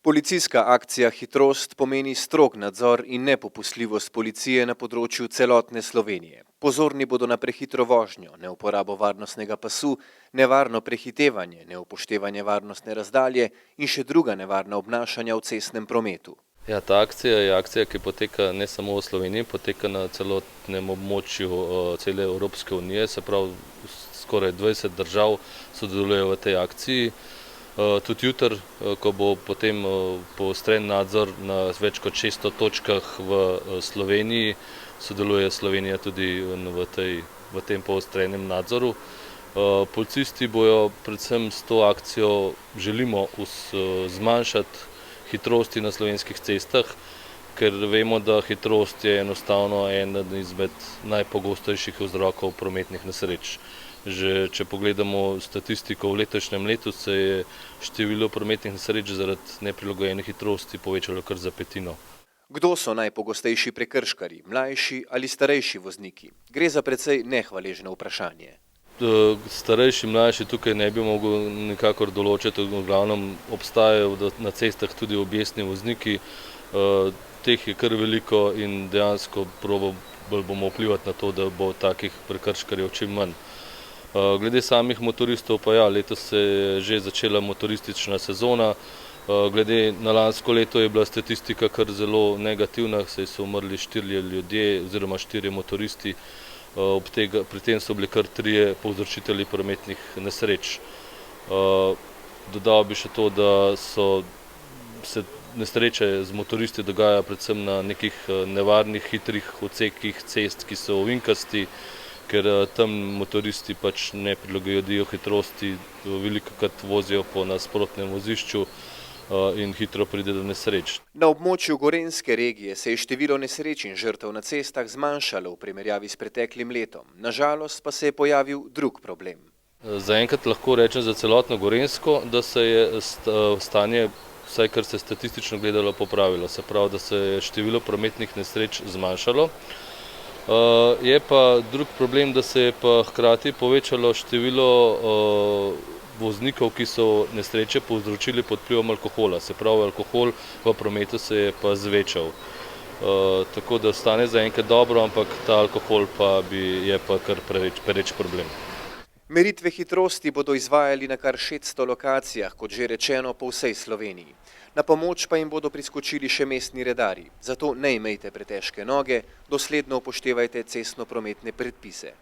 Policijska akcija Hitrost pomeni strog nadzor in nepopustljivost policije na področju celotne Slovenije. Pozorni bodo na prehitro vožnjo, neuporabo varnostnega pasu, nevarno prehitevanje, neupoštevanje varnostne razdalje in še druga nevarna obnašanja v cestnem prometu. Ja, ta akcija je akcija, ki poteka ne samo v Sloveniji, poteka na celotnem območju cele Evropske unije, se pravi skoraj 20 držav sodelujejo v tej akciji. Tudi jutri, ko bo potem poostren nadzor na več kot 600 točkah v Sloveniji, sodeluje Slovenija tudi v tem poostrenem nadzoru. Policisti bojo predvsem s to akcijo želimo zmanjšati hitrosti na slovenskih cestah, ker vemo, da hitrost je enostavno eden izmed najpogostejših vzrokov prometnih nesreč. Že če pogledamo statistiko v letošnjem letu, se je število prometnih nesreč zaradi neprilagojene hitrosti povečalo kar za petino. Kdo so najpogostejši prekrškarji, mlajši ali starejši vozniki? Gre za precej nehvaležno vprašanje. Starejši, mlajši tukaj ne bi mogel nikakor določiti, v glavnem obstajajo na cestah tudi objestni vozniki, teh je kar veliko in dejansko bomo vplivati na to, da bo takih prekrškarjev čim manj. Glede samih motoristov pa ja, letos se je že začela motoristična sezona. Glede na lansko leto je bila statistika kar zelo negativna, saj so umrli 4 ljudje oziroma 4 motoristi, pri tem so bili kar 3 povzročitelji prometnih nesreč. Dodal bi še to, da se nesreče z motoristi dogajajo predvsem na nekih nevarnih hitrih odsekih cest, ki so ovinkasti, ker tam motoristi pač ne prilagodijo hitrosti, velikokrat vozijo po nasprotnem vozišču in hitro pride do nesreč. Na območju Gorenjske regije se je število nesreč in žrtev na cestah zmanjšalo v primerjavi s preteklim letom. Na žalost pa se je pojavil drug problem. Zaenkrat lahko rečem za celotno Gorenjsko, da se je stanje, vsaj kar se statistično gledalo, popravilo. Se pravi, da se je število prometnih nesreč zmanjšalo. Je pa drug problem, da se je pa hkrati povečalo število voznikov, ki so nesreče povzročili pod vplivom alkohola. Se pravi, alkohol v prometu se je pa zvečal. Tako da stane zaenkrat dobro, ampak ta alkohol pa je pa kar pereč problem. Meritve hitrosti bodo izvajali na kar 600 lokacijah, kot že rečeno, po vsej Sloveniji. Na pomoč pa jim bodo priskočili še mestni redarji. Zato ne imejte pretežke noge, dosledno upoštevajte cestno-prometne predpise.